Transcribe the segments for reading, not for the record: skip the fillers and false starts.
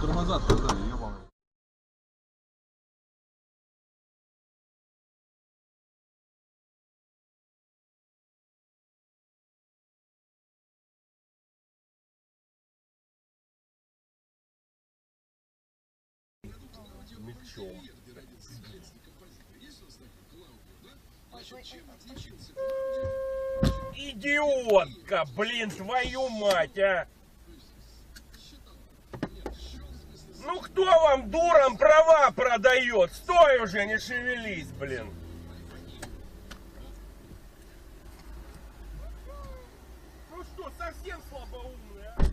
тормоза отказали, ебаный. Мечом. Идиотка, блин, твою мать, а! Ну кто вам, дурам, права продает? Стой уже, не шевелись, блин. Ну что, совсем слабоумный, а?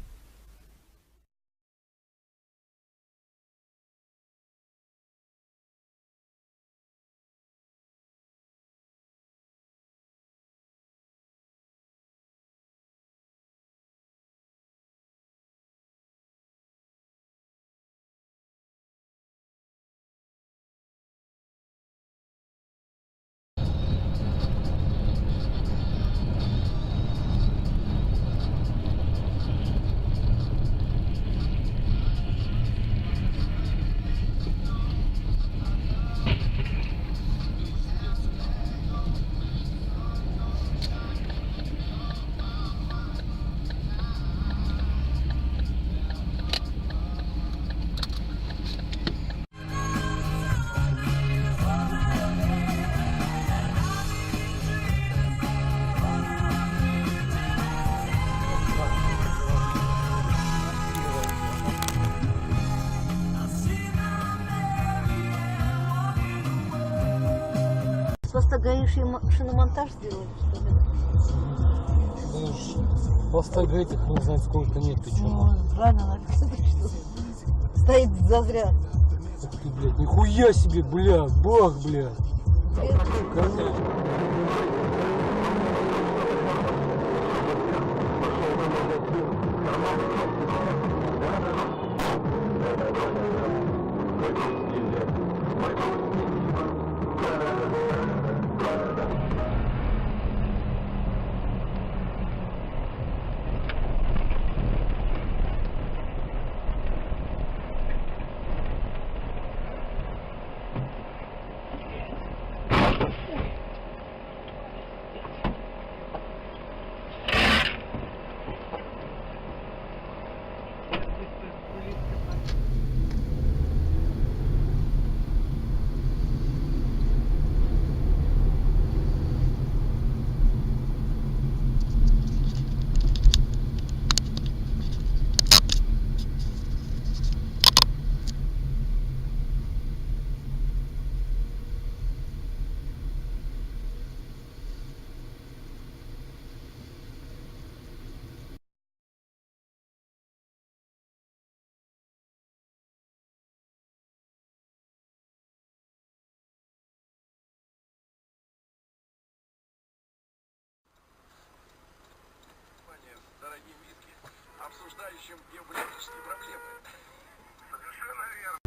Просто гаишь шиномонтаж сделали, что ли? Хвоста этих не знаю сколько нет, ты чё? Ну, правильно написано, что стоит зазря. Ух ты, блядь, нихуя себе, бля, бах, бля. Конечно. Дорогим Витке, обсуждающим геополитические проблемы. Совершенно верно.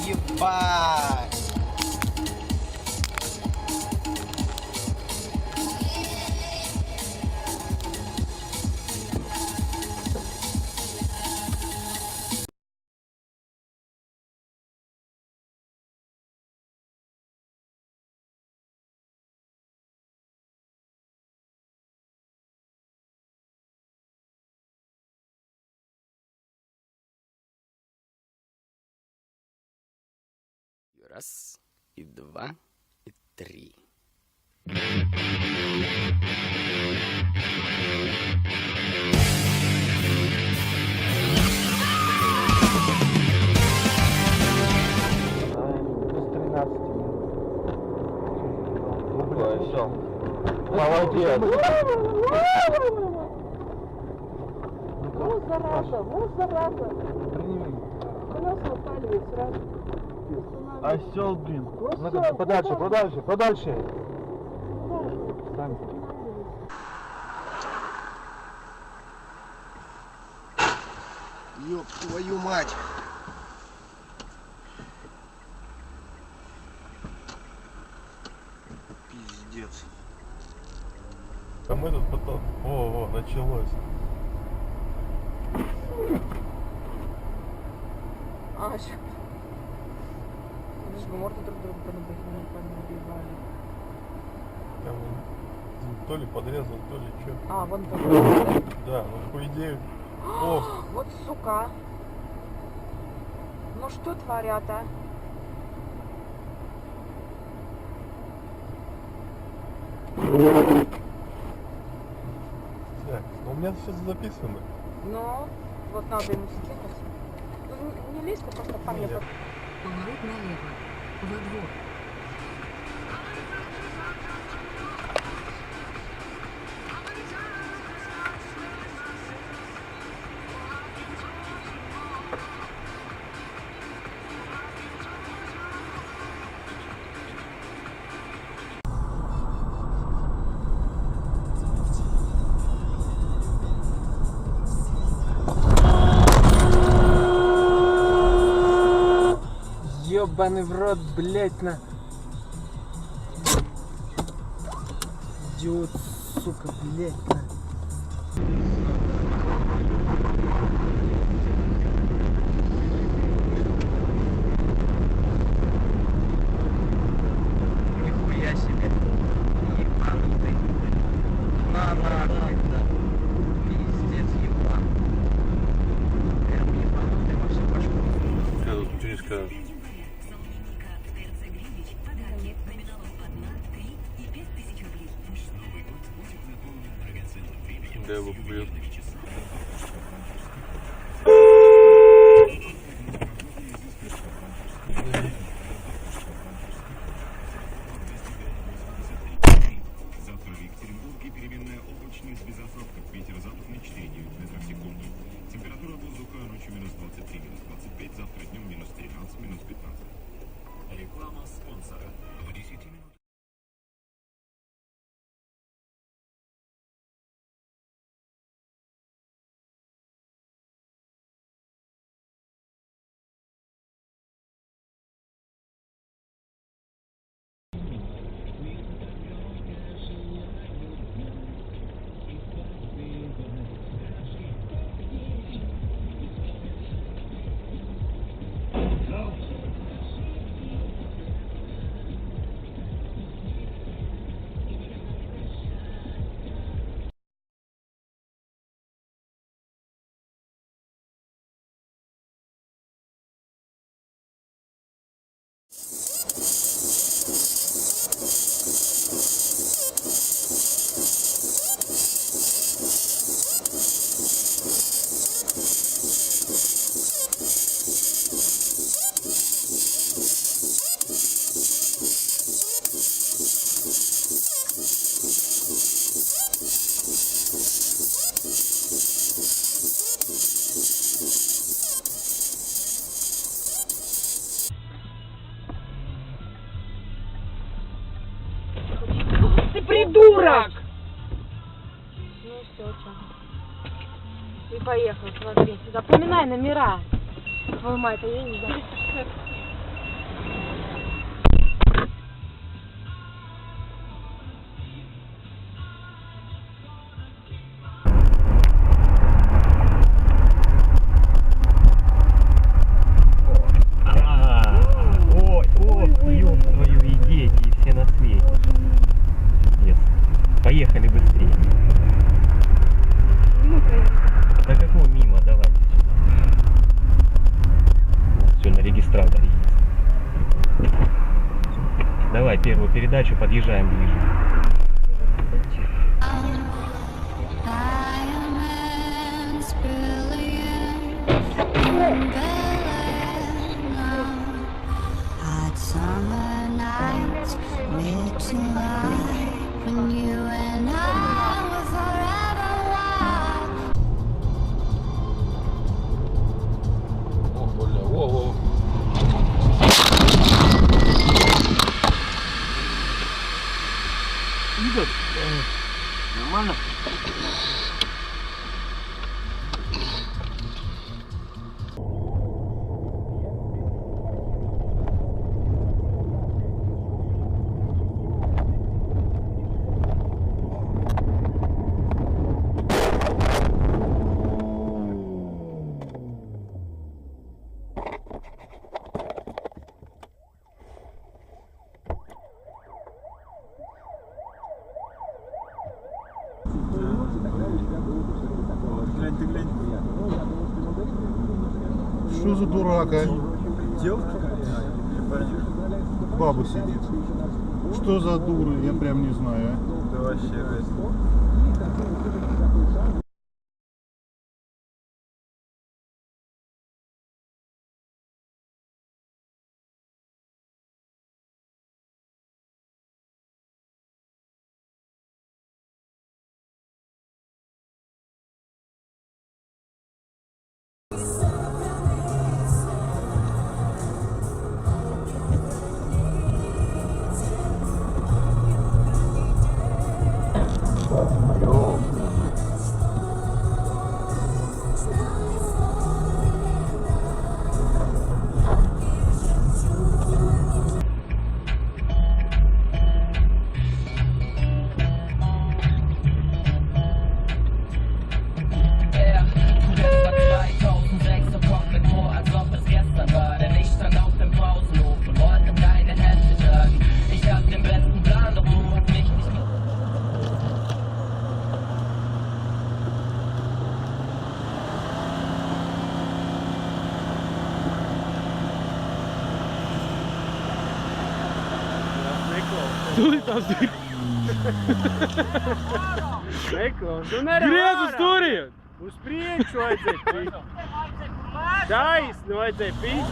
Ебать! Раз, и два, и три. Все. Молодец. Вот зараза, вот зараза. Колеса отпаливает сразу. Осел, блин. Ну-ка, подальше, подальше, подальше. Встань. Ёб твою мать. Пиздец. А мы тут потом... О, началось. А, сейчас. Лишь бы морды друг друга понабивали. Там то ли подрезал, то ли что. А, вон тоже. Да, ну по идее... О, Вот сука. Ну что творят, а? так, ну у меня все записано. Ну, вот надо ему скинуть. Ну, не лезь, ты просто по мне. Нет. Поворот налево. Во двор. Ёбаный в рот, блять, на. Идиот, сука, блять, на. Нихуя себе. Ебанутый. На нахуй. Пиздец, ебан. Прям ебанутый во всю башку. Я тут Тришка. Да, его бьет. Завтра в Екатеринбурге переменная облачность без осадков. Ветер западный 4,9 метров в секунду. Температура воздуха ночью минус 23, минус 25. Завтра днем минус 13, минус 15. Реклама спонсора. В 10 минут. Придурок! Ну все, что? И поехал, смотри. Запоминай номера. Твою мать, а я не знаю. Ой, ёб твою, и дети, и все на свете. Нет, поехали быстрее. Да какого мимо, давай. Все на регистраторе есть. Давай первую передачу, подъезжаем ближе. О, бля, о. Нормально? Что за дурак, а? Баба сидит. Что за дуры, я прям не знаю, а? Да вообще, Griezu stūrī! Uz priekšu vajadzēja pīt. Taisni vajadzēja pīt.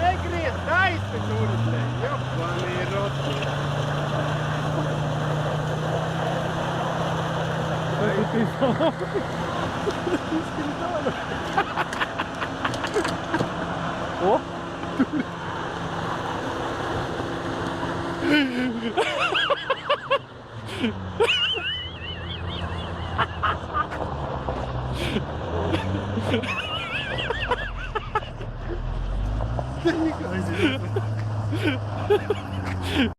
Negriez taisni turistē. Jopani roti. О! Да не